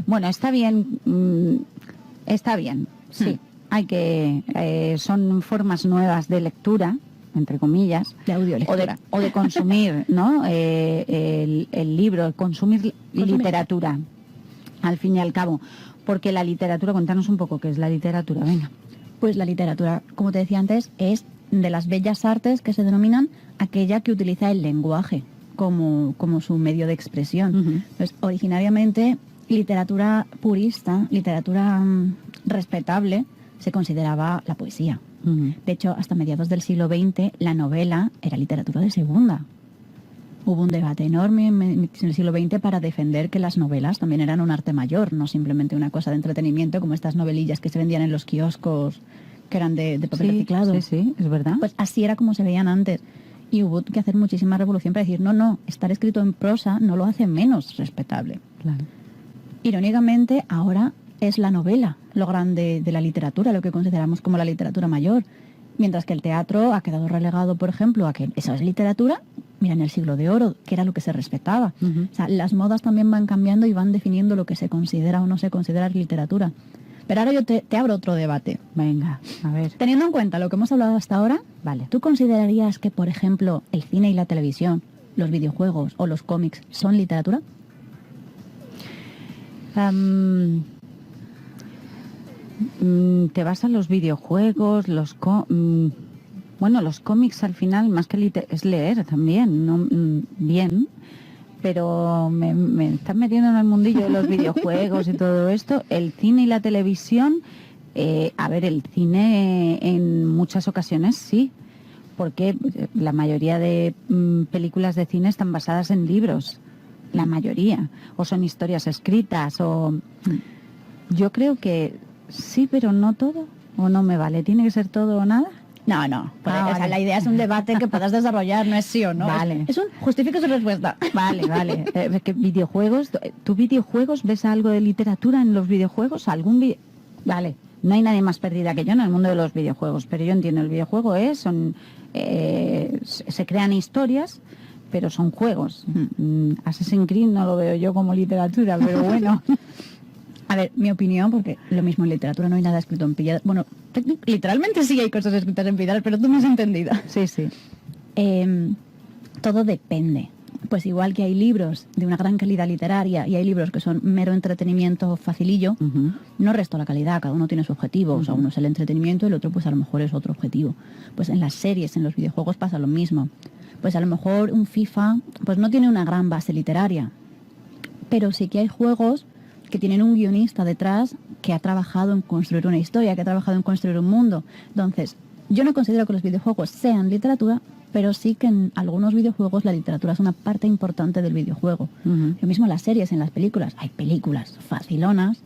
Bueno, está bien, sí. Son formas nuevas de lectura, entre comillas, de audiolectura. O de consumir, ¿no? El libro, consumir literatura, al fin y al cabo. Porque la literatura, contanos un poco qué es la literatura, venga. Pues la literatura, como te decía antes, es de las bellas artes que se denominan aquella que utiliza el lenguaje como su medio de expresión. Entonces, originariamente, literatura purista, literatura respetable, se consideraba la poesía. De hecho, hasta mediados del siglo XX, la novela era literatura de segunda. Hubo un debate enorme en el siglo XX para defender que las novelas también eran un arte mayor, no simplemente una cosa de entretenimiento como estas novelillas que se vendían en los kioscos, que eran de papel reciclado. Sí, es verdad. Pues así era como se veían antes. Y hubo que hacer muchísima revolución para decir, no, estar escrito en prosa no lo hace menos respetable. Claro. Irónicamente, ahora es la novela lo grande de la literatura, lo que consideramos como la literatura mayor. Mientras que el teatro ha quedado relegado, por ejemplo, a que eso es literatura. Mira, en el siglo de oro, que era lo que se respetaba. O sea, las modas también van cambiando y van definiendo lo que se considera o no se considera literatura. Pero ahora yo te abro otro debate. Venga, a ver. Teniendo en cuenta lo que hemos hablado hasta ahora, vale. ¿Tú considerarías que, por ejemplo, el cine y la televisión, los videojuegos o los cómics son literatura? Te vas a los videojuegos, los cómics al final, más que es leer también, ¿no? Bien, pero me estás metiendo en el mundillo de los videojuegos y todo esto. El cine y la televisión, el cine en muchas ocasiones sí, porque la mayoría de películas de cine están basadas en libros, la mayoría, o son historias escritas, o yo creo que sí, pero no todo, o no me vale, ¿tiene que ser todo o nada? No. Vale. La idea es un debate que puedas desarrollar, no es sí o no. Vale. Justifica su respuesta. Vale. ¿Qué videojuegos? ¿Tú videojuegos ves algo de literatura en los videojuegos? Vale. No hay nadie más perdida que yo en el mundo de los videojuegos, pero yo entiendo, el videojuego se crean historias, pero son juegos. Assassin's Creed no lo veo yo como literatura, pero bueno. A ver, mi opinión, porque lo mismo en literatura no hay nada escrito en piedra. Bueno, literalmente sí hay cosas escritas en piedra, pero tú me has entendido. Sí. Todo depende. Pues igual que hay libros de una gran calidad literaria y hay libros que son mero entretenimiento facilillo, no resto la calidad, cada uno tiene su objetivo. O sea, uno es el entretenimiento y el otro pues a lo mejor es otro objetivo. Pues en las series, en los videojuegos pasa lo mismo. Pues a lo mejor un FIFA pues no tiene una gran base literaria, pero sí que hay juegos que tienen un guionista detrás que ha trabajado en construir una historia, que ha trabajado en construir un mundo. Entonces, yo no considero que los videojuegos sean literatura, pero sí que en algunos videojuegos la literatura es una parte importante del videojuego. Lo mismo en las series, en las películas. Hay películas facilonas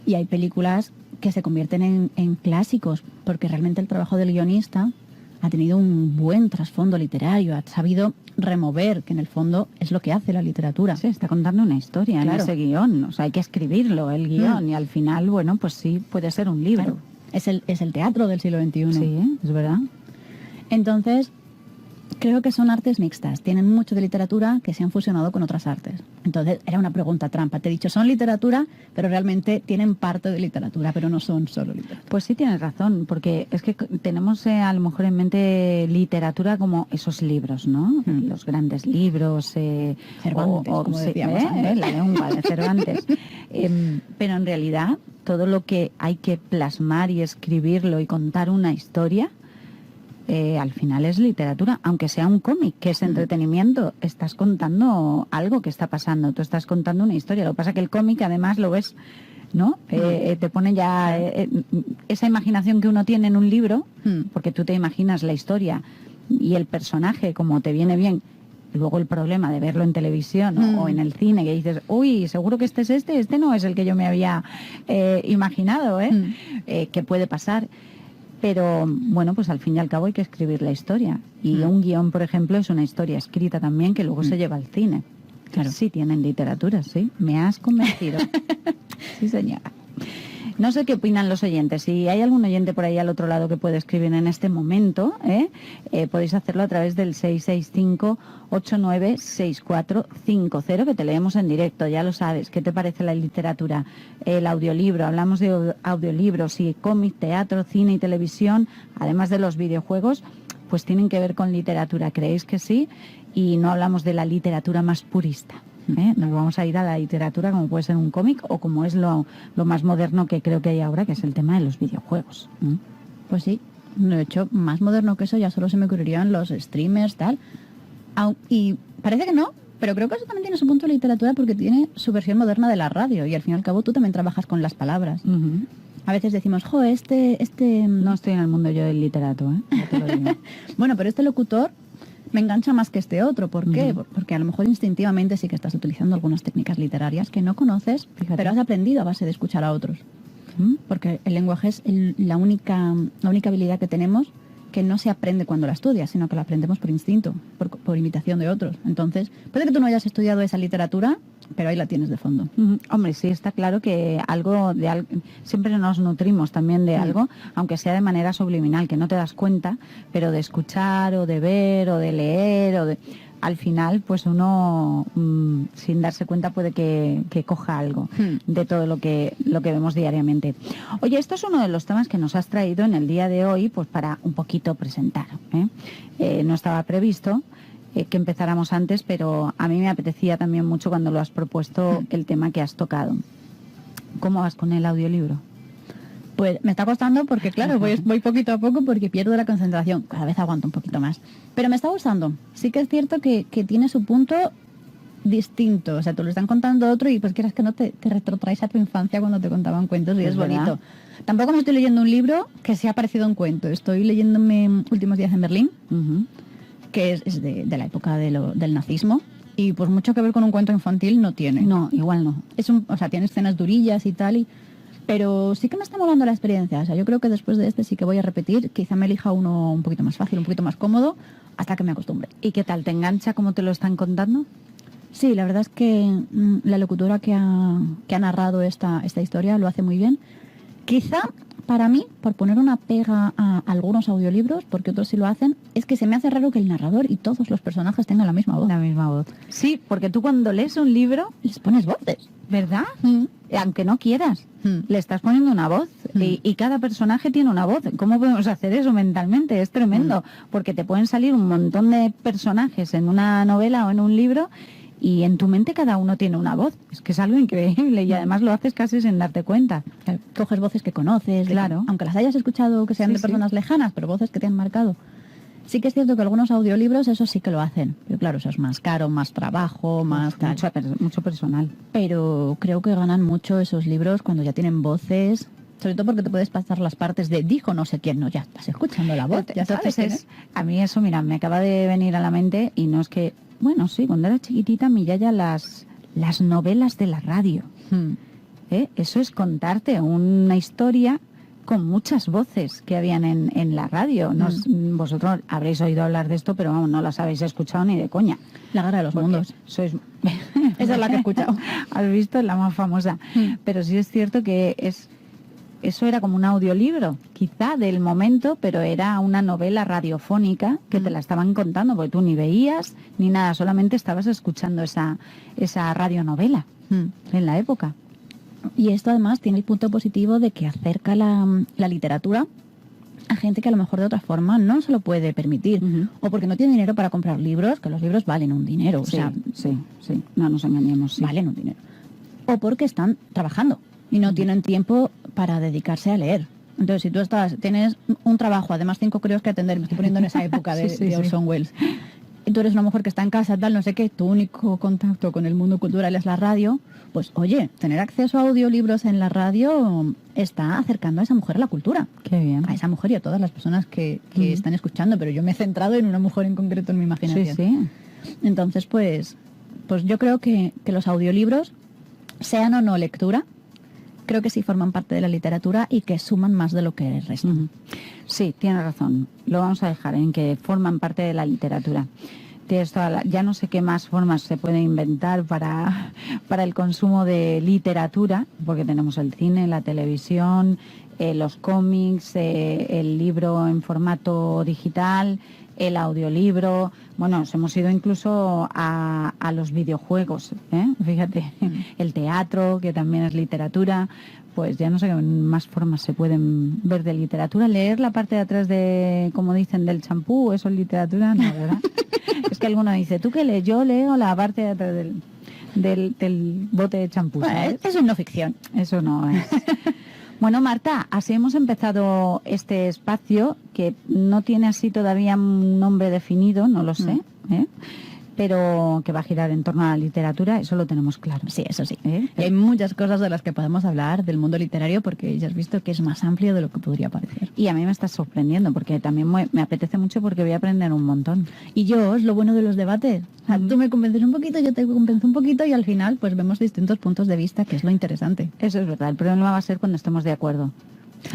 y hay películas que se convierten en clásicos, porque realmente el trabajo del guionista ha tenido un buen trasfondo literario, ha sabido remover, que en el fondo es lo que hace la literatura. Sí, está contando una historia en ese guión, o sea, hay que escribirlo, el guión, y al final, bueno, pues sí, puede ser un libro. Claro. Es el teatro del siglo XXI. Sí, es verdad. Entonces, creo que son artes mixtas, tienen mucho de literatura que se han fusionado con otras artes. Entonces, era una pregunta trampa. Te he dicho, son literatura, pero realmente tienen parte de literatura, pero no son solo literatura. Pues sí, tienes razón, porque es que tenemos a lo mejor en mente literatura como esos libros, ¿no? Los grandes libros. Cervantes, como decíamos antes. La lengua de Cervantes. Pero en realidad, todo lo que hay que plasmar y escribirlo y contar una historia, al final es literatura, aunque sea un cómic, que es entretenimiento. Estás contando algo que está pasando, tú estás contando una historia. Lo que pasa es que el cómic además lo ves, ¿no? Te pone ya esa imaginación que uno tiene en un libro, porque tú te imaginas la historia y el personaje como te viene bien. Y luego el problema de verlo en televisión o en el cine, que dices, uy, seguro que este no es el que yo me había imaginado, que puede pasar. Pero, bueno, pues al fin y al cabo hay que escribir la historia. Y un guión, por ejemplo, es una historia escrita también que luego se lleva al cine. Claro. Sí, tienen literatura, sí. Me has convencido. Sí, señora. No sé qué opinan los oyentes. Si hay algún oyente por ahí al otro lado que puede escribir en este momento, podéis hacerlo a través del 665-896450, que te leemos en directo, ya lo sabes. ¿Qué te parece la literatura? El audiolibro, hablamos de audiolibros y cómic, teatro, cine y televisión, además de los videojuegos, pues tienen que ver con literatura. ¿Creéis que sí? Y no hablamos de la literatura más purista. Nos vamos a ir a la literatura como puede ser un cómic o como es lo más moderno que creo que hay ahora, que es el tema de los videojuegos. Pues sí, de hecho, más moderno que eso ya solo se me ocurrirían los streamers, tal. Y parece que no, pero creo que eso también tiene su punto de literatura porque tiene su versión moderna de la radio y al fin y al cabo tú también trabajas con las palabras. A veces decimos, No estoy en el mundo yo del literato, ya te lo digo. Bueno, pero este locutor me engancha más que este otro. ¿Por qué? Porque a lo mejor instintivamente sí que estás utilizando algunas técnicas literarias que no conoces, pero has aprendido a base de escuchar a otros. Porque el lenguaje es la única habilidad que tenemos que no se aprende cuando la estudias, sino que la aprendemos por instinto, por imitación de otros. Entonces, puede que tú no hayas estudiado esa literatura, pero ahí la tienes de fondo. Hombre, sí, está claro que siempre nos nutrimos también de algo, aunque sea de manera subliminal, que no te das cuenta, pero de escuchar o de ver o de leer al final, pues uno sin darse cuenta puede que coja algo de todo lo que vemos diariamente. Oye, esto es uno de los temas que nos has traído en el día de hoy, pues para un poquito presentar. No estaba previsto que empezáramos antes, pero a mí me apetecía también mucho cuando lo has propuesto el tema que has tocado. ¿Cómo vas con el audiolibro? Pues me está costando porque, claro, voy poquito a poco porque pierdo la concentración. Cada vez aguanto un poquito más. Pero me está gustando. Sí que es cierto que tiene su punto distinto. O sea, te lo están contando otro y pues quieras que no te retrotraes a tu infancia cuando te contaban cuentos y es bonito. ¿Verdad? Tampoco me estoy leyendo un libro que sea parecido a un cuento. Estoy leyéndome Últimos días en Berlín, que es de la época del nazismo. Y pues mucho que ver con un cuento infantil no tiene. No, igual no. O sea, tiene escenas durillas y tal pero sí que me está molando la experiencia. O sea, yo creo que después de este sí que voy a repetir. Quizá me elija uno un poquito más fácil, un poquito más cómodo, hasta que me acostumbre. ¿Y qué tal? ¿Te engancha cómo te lo están contando? Sí, la verdad es que la locutora que ha narrado esta historia lo hace muy bien. Quizá, para mí, por poner una pega a algunos audiolibros, porque otros sí lo hacen, es que se me hace raro que el narrador y todos los personajes tengan la misma voz. La misma voz. Sí, porque tú cuando lees un libro les pones voces. ¿Verdad? Aunque no quieras, le estás poniendo una voz y cada personaje tiene una voz. ¿Cómo podemos hacer eso mentalmente? Es tremendo, porque te pueden salir un montón de personajes en una novela o en un libro y en tu mente cada uno tiene una voz. Es que es algo increíble y además lo haces casi sin darte cuenta. Coges voces que conoces, claro, aunque las hayas escuchado que sean de personas lejanas, pero voces que te han marcado. Sí que es cierto que algunos audiolibros eso sí que lo hacen, pero claro, eso es más caro, más trabajo, más mucho personal. Pero creo que ganan mucho esos libros cuando ya tienen voces, sobre todo porque te puedes pasar las partes de dijo no sé quién, no, ya estás escuchando la voz, ya sabes quién es. A mí eso, mira, me acaba de venir a la mente y no es que, bueno, sí, cuando era chiquitita mi yaya las novelas de la radio. Eso es contarte una historia con muchas voces que habían en la radio. Vosotros habréis oído hablar de esto, pero vamos, no las habéis escuchado ni de coña. La Guerra de los Mundos. Sois... Esa es la que he escuchado. Has visto, la más famosa. Pero sí es cierto que eso era como un audiolibro, quizá del momento, pero era una novela radiofónica que te la estaban contando, porque tú ni veías ni nada, solamente estabas escuchando esa radionovela en la época. Y esto además tiene el punto positivo de que acerca la literatura a gente que a lo mejor de otra forma no se lo puede permitir. O porque no tiene dinero para comprar libros, que los libros valen un dinero. Sí, no nos engañemos. Sí. Valen un dinero. O porque están trabajando y no tienen tiempo para dedicarse a leer. Entonces, si tú tienes un trabajo, además 5 críos que atender, me estoy poniendo en esa época de Orson Welles, y tú eres una mujer que está en casa, tal, no sé qué, tu único contacto con el mundo cultural es la radio, pues oye, tener acceso a audiolibros en la radio está acercando a esa mujer a la cultura. Qué bien. A esa mujer y a todas las personas que están escuchando, pero yo me he centrado en una mujer en concreto en mi imaginación. Sí. Entonces, pues yo creo que los audiolibros, sean o no lectura, creo que sí forman parte de la literatura y que suman más de lo que restan. Sí, tienes razón. Lo vamos a dejar en que forman parte de la literatura. Ya no sé qué más formas se pueden inventar para el consumo de literatura, porque tenemos el cine, la televisión, los cómics, el libro en formato digital, el audiolibro. Bueno, nos hemos ido incluso a los videojuegos, fíjate, el teatro, que también es literatura. Pues ya no sé qué más formas se pueden ver de literatura. Leer la parte de atrás de, como dicen, del champú, ¿eso es literatura? No, ¿verdad? Es que alguno dice, ¿tú qué lees? Yo leo la parte de atrás del bote de champú, ¿sabes? Eso es no ficción. Eso no es. Bueno, Marta, así hemos empezado este espacio, que no tiene así todavía un nombre definido, no lo sé, pero que va a girar en torno a la literatura, eso lo tenemos claro. Sí, eso sí. Y hay muchas cosas de las que podemos hablar del mundo literario, porque ya has visto que es más amplio de lo que podría parecer. Y a mí me está sorprendiendo, porque también me apetece mucho, porque voy a aprender un montón. Y yo, es lo bueno de los debates. O sea, tú me convences un poquito, yo te convenzo un poquito, y al final pues vemos distintos puntos de vista, que es lo interesante. Eso es verdad, el problema va a ser cuando estemos de acuerdo.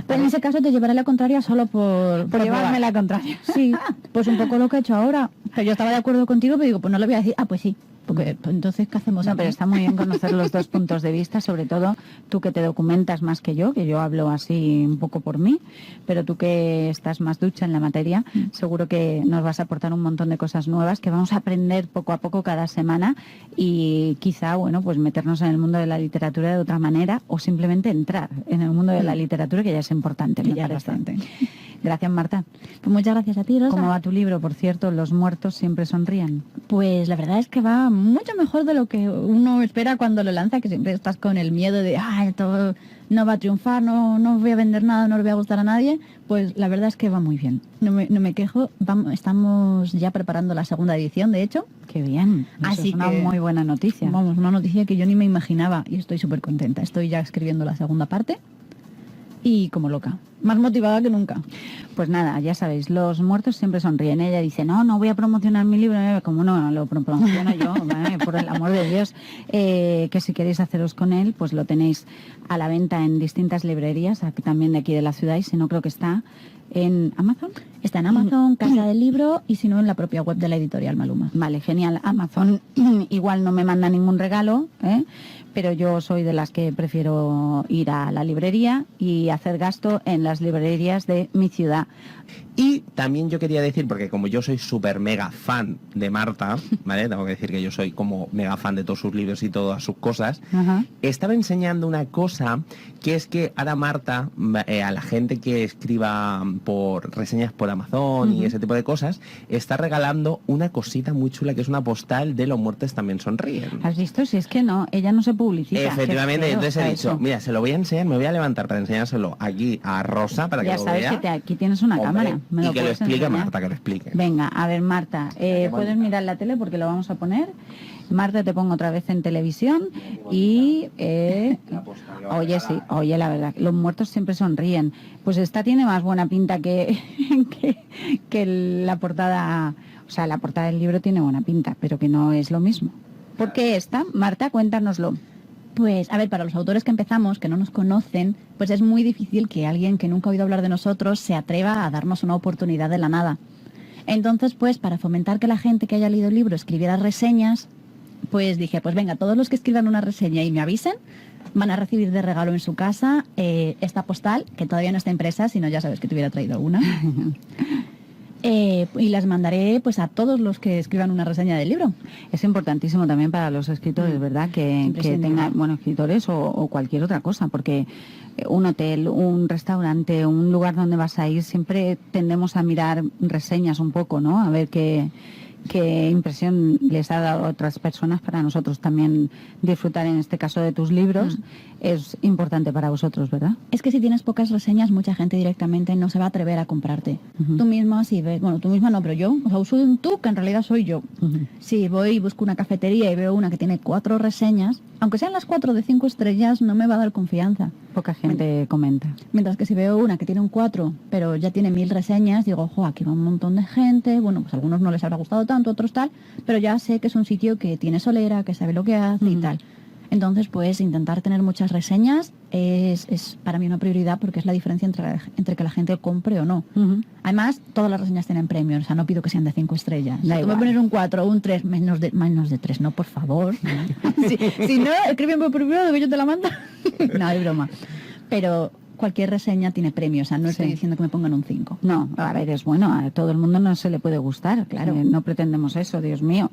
Pero en ese caso te llevaré la contraria solo por llevarme la contraria. Sí, pues un poco lo que he hecho ahora. Que yo estaba de acuerdo contigo, pero digo, pues no le voy a decir, pues sí. Porque pues entonces, ¿qué hacemos? No, pero está muy bien conocer los dos puntos de vista, sobre todo tú que te documentas más que yo hablo así un poco por mí, pero tú que estás más ducha en la materia, seguro que nos vas a aportar un montón de cosas nuevas que vamos a aprender poco a poco cada semana, y quizá, bueno, pues meternos en el mundo de la literatura de otra manera, o simplemente entrar en el mundo de la literatura, que ya es importante, me parece. Bastante. Gracias, Marta. Pues muchas gracias a ti, Rosa. ¿Cómo va tu libro, por cierto? Los muertos siempre sonríen. Pues la verdad es que va mucho mejor de lo que uno espera cuando lo lanza, que siempre estás con el miedo de, esto no va a triunfar, no voy a vender nada, no le voy a gustar a nadie. Pues la verdad es que va muy bien. No me quejo. Estamos ya preparando la segunda edición, de hecho. Qué bien. Así es una que, muy buena noticia. Vamos, una noticia que yo ni me imaginaba, y estoy súper contenta. Estoy ya escribiendo la segunda parte y como loca. Más motivada que nunca. Pues nada, ya sabéis, los muertos siempre sonríen. Ella dice, no voy a promocionar mi libro. Como no lo promociono yo, por el amor de Dios. Que si queréis haceros con él, pues lo tenéis a la venta en distintas librerías, también de aquí de la ciudad, y si no, creo que está en Amazon. Está en Amazon, Casa del Libro, y si no, en la propia web de la editorial Maluma. Vale, genial. Amazon igual no me manda ningún regalo, pero yo soy de las que prefiero ir a la librería y hacer gasto en las librerías de mi ciudad. Y también yo quería decir, porque como yo soy súper mega fan de Marta, ¿vale? Tengo que decir que yo soy como mega fan de todos sus libros y todas sus cosas. Ajá. Estaba enseñando una cosa, que es que ahora Marta, a la gente que escriba por reseñas por Amazon y ese tipo de cosas, está regalando una cosita muy chula, que es una postal de Los muertos también sonríen. ¿Has visto? Si es que no, ella no se publicita. Efectivamente, entonces he dicho, eso. mira, se lo voy a enseñar, me voy a levantar para enseñárselo aquí a Rosa, para que ya lo sabes vea. que aquí tienes una Hombre, cámara. y que lo puedes explique enseñar. Marta, que lo explique. Venga, a ver, Marta, puedes mirar la tele porque lo vamos a poner. Marta, te pongo otra vez en televisión y oye, sí, oye, la verdad, los muertos siempre sonríen. Pues esta tiene más buena pinta que la portada. O sea, la portada del libro tiene buena pinta, pero que no es lo mismo. ¿Por qué esta? Marta, cuéntanoslo. Pues, a ver, para los autores que empezamos, que no nos conocen, pues es muy difícil que alguien que nunca ha oído hablar de nosotros se atreva a darnos una oportunidad de la nada. Entonces, pues, para fomentar que la gente que haya leído el libro escribiera reseñas, pues dije, pues venga, todos los que escriban una reseña y me avisen, van a recibir de regalo en su casa esta postal, que todavía no está impresa, si no ya sabes que te hubiera traído una. Y las mandaré pues a todos los que escriban una reseña del libro. Es importantísimo también para los escritores, ¿verdad? Que tengan, bueno, escritores o cualquier otra cosa, porque un hotel, un restaurante, un lugar donde vas a ir, siempre tendemos a mirar reseñas un poco, ¿no? A ver qué impresión les ha dado a otras personas, para nosotros también disfrutar, en este caso, de tus libros. Es importante para vosotros, ¿verdad? Es que si tienes pocas reseñas, mucha gente directamente no se va a atrever a comprarte. Tú misma, si ves, bueno, tú misma no, pero yo, o sea, soy un tú que en realidad soy yo. Si voy y busco una cafetería y veo una que tiene 4 reseñas, aunque sean las 4 de 5 estrellas, no me va a dar confianza. Poca gente comenta. Mientras que si veo una que tiene un 4, pero ya tiene 1000 reseñas, digo, ojo, aquí va un montón de gente, bueno, pues a algunos no les habrá gustado tanto, otros tal, pero ya sé que es un sitio que tiene solera, que sabe lo que hace y tal. Entonces, pues intentar tener muchas reseñas es para mí una prioridad porque es la diferencia entre que la gente compre o no. Además, todas las reseñas tienen premios, o sea, no pido que sean de 5 estrellas. Da Si tú me igual. pones un 4 o un 3, menos de 3, no, por favor. si no, escríbeme por privado que yo te la mando. No, es broma. Pero cualquier reseña tiene premios, o sea, no estoy diciendo que me pongan un 5. No, a ver, es bueno, a todo el mundo no se le puede gustar, Claro. no pretendemos eso, Dios mío.